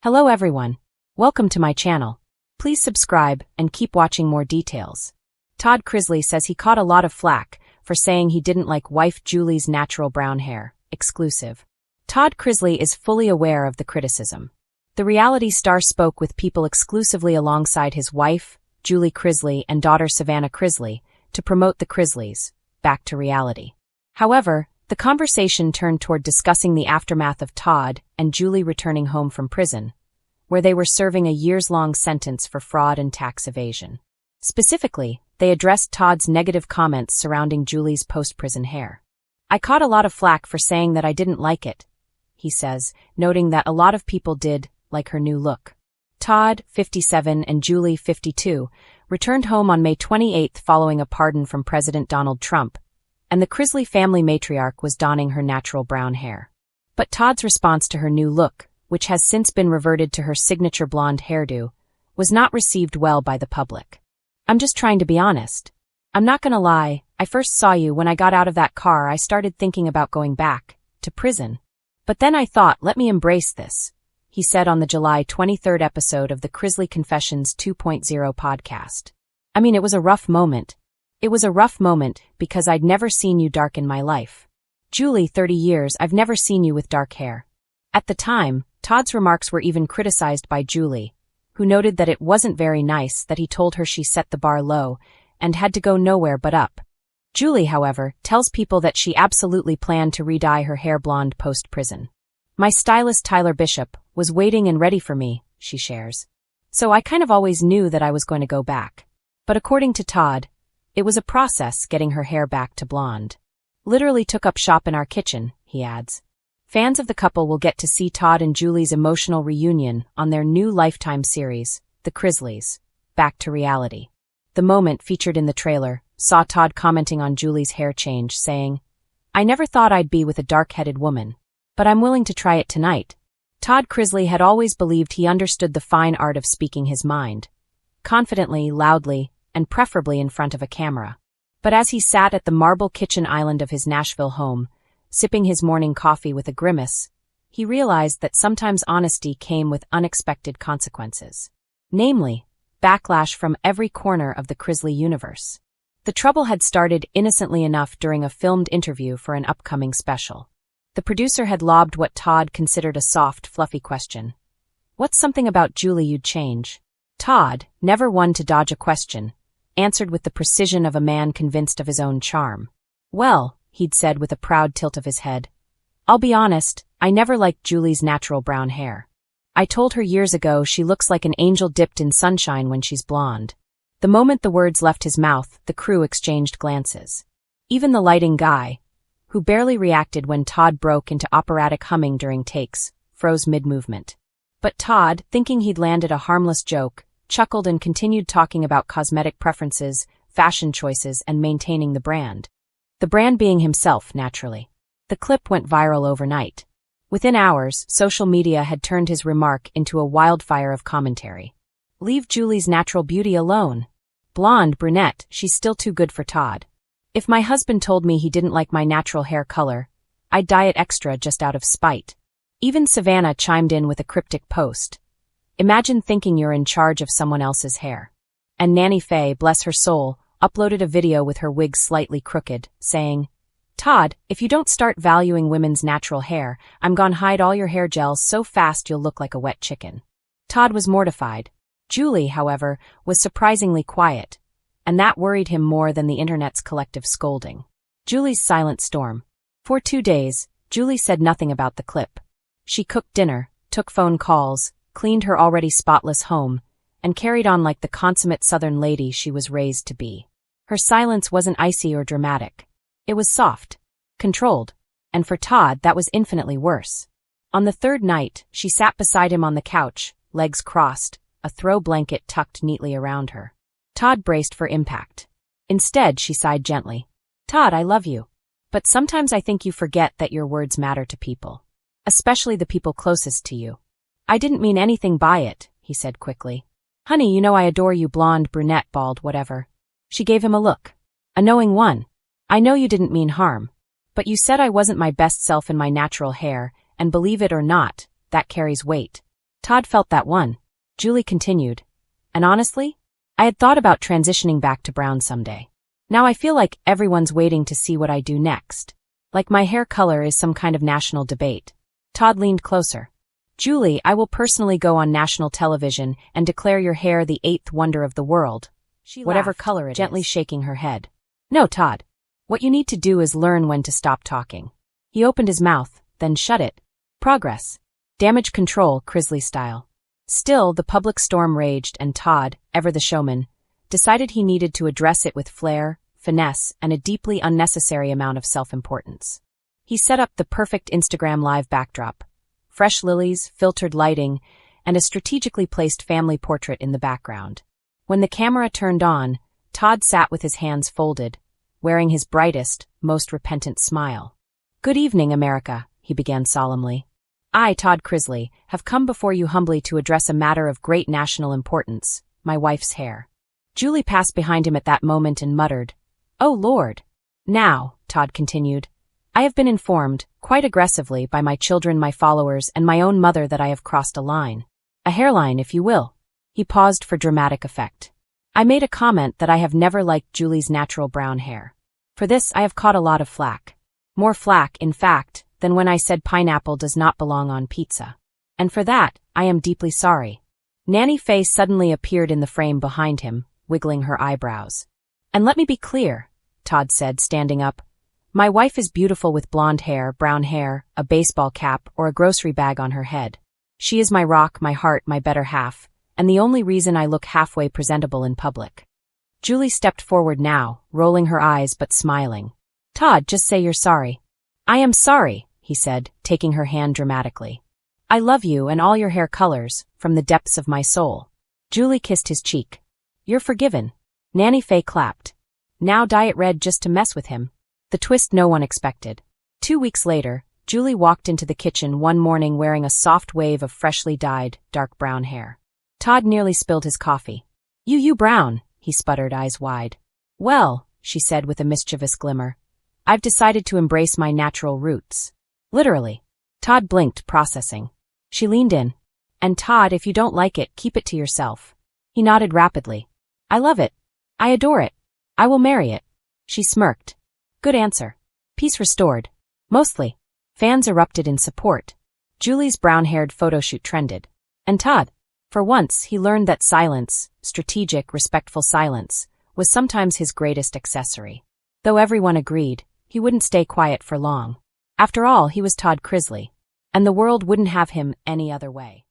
Hello everyone. Welcome to my channel. Please subscribe and keep watching more details. Todd Chrisley says he caught a lot of flack for saying he didn't like wife Julie's natural brown hair. Exclusive. Todd Chrisley is fully aware of the criticism. The reality star spoke with people exclusively alongside his wife, Julie Chrisley, and daughter Savannah Chrisley to promote the Chrisleys back to reality. However, the conversation turned toward discussing the aftermath of Todd and Julie returning home from prison, where they were serving a years-long sentence for fraud and tax evasion. Specifically, they addressed Todd's negative comments surrounding Julie's post-prison hair. "I caught a lot of flack for saying that I didn't like it," he says, noting that a lot of people did like her new look. Todd, 57, and Julie, 52, returned home on May 28 following a pardon from President Donald Trump, and the Chrisley family matriarch was donning her natural brown hair. But Todd's response to her new look, which has since been reverted to her signature blonde hairdo, was not received well by the public. "I'm just trying to be honest. I'm not gonna lie, I first saw you when I got out of that car. I started thinking about going back to prison. But then I thought, let me embrace this," he said on the July 23 episode of the Chrisley Confessions 2.0 podcast. "I mean, it was a rough moment. It was a rough moment because I'd never seen you dark in my life. Julie, 30 years, I've never seen you with dark hair." At the time, Todd's remarks were even criticized by Julie, who noted that it wasn't very nice that he told her she set the bar low and had to go nowhere but up. Julie, however, tells people that she absolutely planned to re-dye her hair blonde post-prison. "My stylist Tyler Bishop was waiting and ready for me," she shares. "So I kind of always knew that I was going to go back." But according to Todd, it was a process getting her hair back to blonde. "Literally took up shop in our kitchen," he adds. Fans of the couple will get to see Todd and Julie's emotional reunion on their new Lifetime series, The Chrisleys, Back to Reality. The moment featured in the trailer saw Todd commenting on Julie's hair change, saying, "I never thought I'd be with a dark-headed woman, but I'm willing to try it tonight." Todd Chrisley had always believed he understood the fine art of speaking his mind, confidently, loudly, and preferably in front of a camera. But as he sat at the marble kitchen island of his Nashville home, sipping his morning coffee with a grimace, he realized that sometimes honesty came with unexpected consequences. Namely, backlash from every corner of the Chrisley universe. The trouble had started innocently enough during a filmed interview for an upcoming special. The producer had lobbed what Todd considered a soft, fluffy question. "What's something about Julie you'd change?" Todd, never one to dodge a question, answered with the precision of a man convinced of his own charm. "Well," he'd said with a proud tilt of his head, "I'll be honest, I never liked Julie's natural brown hair. I told her years ago she looks like an angel dipped in sunshine when she's blonde." The moment the words left his mouth, the crew exchanged glances. Even the lighting guy, who barely reacted when Todd broke into operatic humming during takes, froze mid-movement. But Todd, thinking he'd landed a harmless joke, chuckled and continued talking about cosmetic preferences, fashion choices, and maintaining the brand. The brand being himself, naturally. The clip went viral overnight. Within hours, social media had turned his remark into a wildfire of commentary. "Leave Julie's natural beauty alone. Blonde, brunette, she's still too good for Todd. If my husband told me he didn't like my natural hair color, I'd dye it extra just out of spite." Even Savannah chimed in with a cryptic post. "Imagine thinking you're in charge of someone else's hair." And Nanny Faye, bless her soul, uploaded a video with her wig slightly crooked, saying, "Todd, if you don't start valuing women's natural hair, I'm gon' hide all your hair gels so fast you'll look like a wet chicken." Todd was mortified. Julie, however, was surprisingly quiet, and that worried him more than the internet's collective scolding. Julie's silent storm. For 2 days, Julie said nothing about the clip. She cooked dinner, took phone calls, cleaned her already spotless home, and carried on like the consummate Southern lady she was raised to be. Her silence wasn't icy or dramatic. It was soft, controlled, and for Todd that was infinitely worse. On the third night, she sat beside him on the couch, legs crossed, a throw blanket tucked neatly around her. Todd braced for impact. Instead, she sighed gently. "Todd, I love you. But sometimes I think you forget that your words matter to people. Especially the people closest to you." "I didn't mean anything by it," he said quickly. "Honey, you know I adore you, blonde, brunette, bald, whatever." She gave him a look. A knowing one. "I know you didn't mean harm. But you said I wasn't my best self in my natural hair, and believe it or not, that carries weight." Todd felt that one. Julie continued. And honestly, I had thought about transitioning back to brown someday. Now I feel like everyone's waiting to see what I do next. Like my hair color is some kind of national debate. Todd leaned closer. Julie, I will personally go on national television and declare your hair the 8th wonder of the world. She whatever laughed, color it gently is. Shaking her head. No, Todd. What you need to do is learn when to stop talking. He opened his mouth, then shut it. Progress. Damage control, Chrisley style. Still, the public storm raged and Todd, ever the showman, decided he needed to address it with flair, finesse, and a deeply unnecessary amount of self-importance. He set up the perfect Instagram Live backdrop. Fresh lilies, filtered lighting, and a strategically placed family portrait in the background. When the camera turned on, Todd sat with his hands folded, wearing his brightest, most repentant smile. Good evening, America, he began solemnly. I, Todd Chrisley, have come before you humbly to address a matter of great national importance, my wife's hair. Julie passed behind him at that moment and muttered, Oh, Lord. Now, Todd continued, I have been informed, quite aggressively, by my children, my followers, and my own mother that I have crossed a line. A hairline, if you will. He paused for dramatic effect. I made a comment that I have never liked Julie's natural brown hair. For this I have caught a lot of flack. More flack, in fact, than when I said pineapple does not belong on pizza. And for that, I am deeply sorry. Nanny Faye suddenly appeared in the frame behind him, wiggling her eyebrows. And let me be clear, Todd said, standing up. My wife is beautiful with blonde hair, brown hair, a baseball cap, or a grocery bag on her head. She is my rock, my heart, my better half, and the only reason I look halfway presentable in public. Julie stepped forward now, rolling her eyes but smiling. Todd, just say you're sorry. I am sorry, he said, taking her hand dramatically. I love you and all your hair colors, from the depths of my soul. Julie kissed his cheek. You're forgiven. Nanny Faye clapped. Now dye it red just to mess with him. The twist no one expected. 2 weeks later, Julie walked into the kitchen one morning wearing a soft wave of freshly dyed, dark brown hair. Todd nearly spilled his coffee. You brown, he sputtered, eyes wide. Well, she said with a mischievous glimmer, I've decided to embrace my natural roots. Literally. Todd blinked, processing. She leaned in. And Todd, if you don't like it, keep it to yourself. He nodded rapidly. I love it. I adore it. I will marry it. She smirked. Good answer. Peace restored. Mostly. Fans erupted in support. Julie's brown-haired photoshoot trended. And Todd, for once, he learned that silence, strategic, respectful silence, was sometimes his greatest accessory. Though everyone agreed, he wouldn't stay quiet for long. After all, he was Todd Chrisley, and the world wouldn't have him any other way.